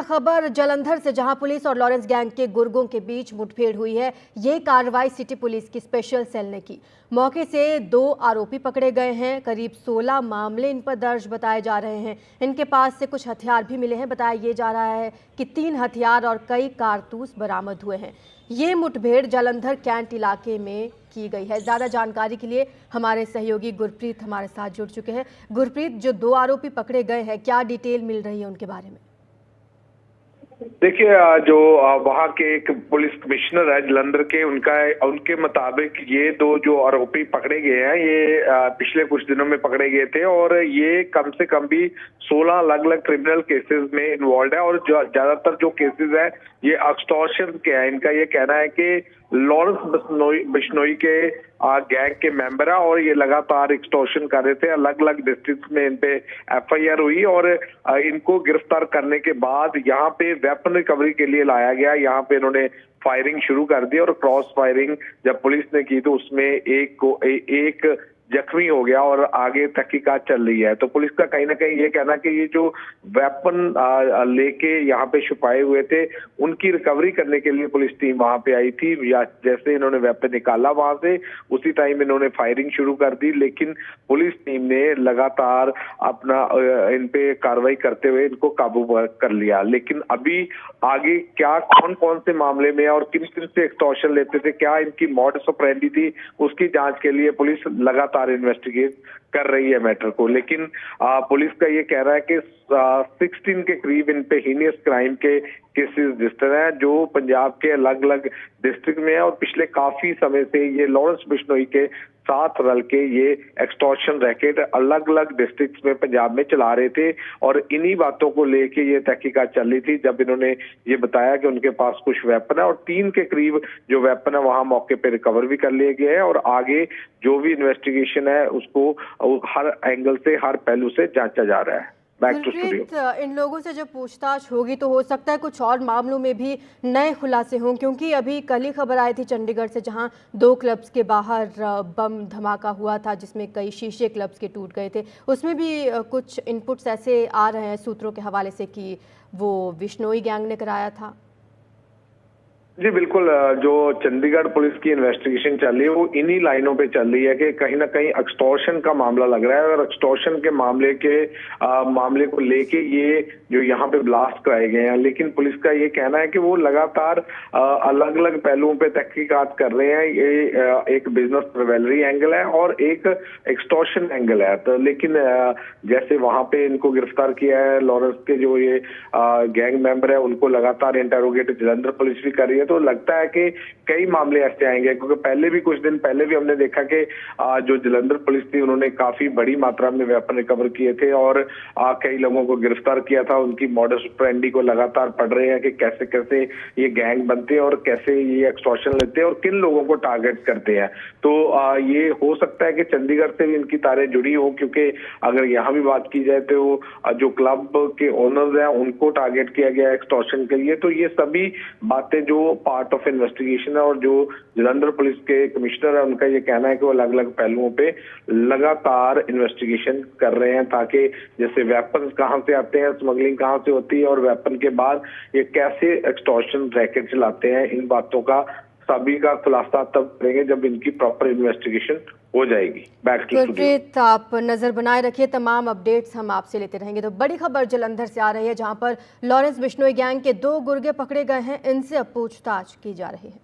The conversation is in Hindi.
है खबर जालंधर से, जहां पुलिस और लॉरेंस गैंग के गुर्गों के बीच मुठभेड़ हुई है। ये कार्रवाई सिटी पुलिस की स्पेशल सेल ने की। मौके से 2 आरोपी पकड़े गए हैं। करीब 16 मामले इन पर दर्ज बताए जा रहे हैं। इनके पास से कुछ हथियार भी मिले हैं। बताया ये जा रहा है कि 3 हथियार और कई कारतूस बरामद हुए हैं। ये मुठभेड़ जालंधर कैंट इलाके में की गई है। ज्यादा जानकारी के लिए हमारे सहयोगी गुरप्रीत हमारे साथ जुड़ चुके हैं। गुरप्रीत, जो 2 आरोपी पकड़े गए हैं, क्या डिटेल मिल रही है उनके बारे में? देखिए, जो वहाँ के एक पुलिस कमिश्नर है जालंधर के, उनके मुताबिक ये 2 जो आरोपी पकड़े गए हैं, ये पिछले कुछ दिनों में पकड़े गए थे और ये कम से कम भी 16 अलग अलग क्रिमिनल केसेस में इन्वॉल्व है। और जो ज्यादातर जो केसेस है ये एक्सटॉर्शन के हैं। इनका ये कहना है कि लॉरेंस बिश्नोई के गैंग के मेंबर है और ये लगातार एक्सटॉर्शन कर रहे थे। अलग अलग डिस्ट्रिक्ट में इन पे FIR हुई और इनको गिरफ्तार करने के बाद यहाँ पे वेपन रिकवरी के लिए लाया गया। यहाँ पे इन्होंने फायरिंग शुरू कर दी और क्रॉस फायरिंग जब पुलिस ने की तो उसमें एक जख्मी हो गया और आगे तहकीकात चल रही है। तो पुलिस का कहीं ना कहीं ये कहना कि ये जो वेपन लेके यहाँ पे छुपाए हुए थे, उनकी रिकवरी करने के लिए पुलिस टीम वहां पे आई थी। या जैसे इन्होंने वेपन निकाला वहां से, उसी टाइम इन्होंने फायरिंग शुरू कर दी। लेकिन पुलिस टीम ने लगातार अपना इन पे कार्रवाई करते हुए इनको काबू कर लिया। लेकिन अभी आगे क्या कौन कौन से मामले में और किन किन से एक्सटॉर्शन लेते थे, क्या इनकी मॉडस ऑपरेंडी थी, उसकी जांच के लिए पुलिस लगातार इन्वेस्टिगेट कर रही है मैटर को। लेकिन पुलिस का ये कह रहा है कि 16 के करीब इन पे हीनियस क्राइम के केसेस रजिस्टर हैं, जो पंजाब के अलग अलग डिस्ट्रिक्ट में है। और पिछले काफी समय से ये लॉरेंस बिश्नोई के साथ रल के ये एक्सटॉर्शन रैकेट अलग अलग डिस्ट्रिक्ट में पंजाब में चला रहे थे। और इन्हीं बातों को लेके ये तहकीकात चल रही थी जब इन्होंने ये बताया कि उनके पास कुछ वेपन है और 3 के करीब जो वेपन है वहां मौके पे रिकवर भी कर लिए गए हैं। और आगे जो भी इन्वेस्टिगेशन है उसको हर एंगल से, हर पहलू से जांचा जा रहा है। गुरप्रीत, इन लोगों से जब पूछताछ होगी तो हो सकता है कुछ और मामलों में भी नए खुलासे हों, क्योंकि अभी कल ही खबर आई थी चंडीगढ़ से, जहां 2 क्लब्स के बाहर बम धमाका हुआ था जिसमें कई शीशे क्लब्स के टूट गए थे। उसमें भी कुछ इनपुट्स ऐसे आ रहे हैं सूत्रों के हवाले से कि वो बिश्नोई गैंग ने कराया था। जी बिल्कुल, जो चंडीगढ़ पुलिस की इन्वेस्टिगेशन चल रही है वो इन्हीं लाइनों पे चल रही है कि कहीं ना कहीं एक्सटॉर्शन का मामला लग रहा है। और एक्सटॉर्शन के मामले को लेके ये जो यहाँ पे ब्लास्ट कराए गए हैं। लेकिन पुलिस का ये कहना है कि वो लगातार अलग अलग पहलुओं पे तहकीकात कर रहे हैं। ये एक बिजनेस रिवेलरी एंगल है और एक एक्सटॉर्शन एंगल है। तो लेकिन जैसे वहां पे इनको गिरफ्तार किया है, लॉरेंस के जो ये गैंग मेंबर है उनको लगातार इंटेरोगेट जालंधर पुलिस भी कर रही है। तो लगता है कि कई मामले ऐसे आएंगे, क्योंकि पहले भी कुछ दिन पहले भी हमने देखा कि जो जालंधर पुलिस थी उन्होंने काफी बड़ी मात्रा में वेपन रिकवर किए थे और कई लोगों को गिरफ्तार किया था। उनकी मॉडस ऑपरेंडी को लगातार पढ़ रहे हैं कि कैसे कैसे ये गैंग बनते हैं और कैसे ये एक्सटॉर्शन लेते हैं और किन लोगों को टारगेट करते हैं। तो ये हो सकता है कि चंडीगढ़ से भी इनकी तारें जुड़ी हो, क्योंकि अगर यहाँ भी बात की जाए तो जो क्लब के ओनर्स हैं उनको टारगेट किया गया एक्सटॉर्शन के लिए। तो ये सभी बातें जो पार्ट ऑफ इन्वेस्टिगेशन है और जो जालंधर पुलिस के कमिश्नर है उनका ये कहना है कि वो अलग अलग पहलुओं पे लगातार इन्वेस्टिगेशन कर रहे हैं, ताकि जैसे वेपन कहां से आते हैं, स्मगलिंग कहां से होती है और वेपन के बाद ये कैसे एक्सटॉर्शन रैकेट चलाते हैं, इन बातों का सभी का खुलासा तब करेंगे जब इनकी प्रॉपर इन्वेस्टिगेशन हो जाएगी। बैक टू गुरप्रीत, आप नजर बनाए रखिए, तमाम अपडेट्स हम आपसे लेते रहेंगे। तो बड़ी खबर जालंधर से आ रही है, जहां पर लॉरेंस बिश्नोई गैंग के 2 गुर्गे पकड़े गए हैं। इनसे अब पूछताछ की जा रही है।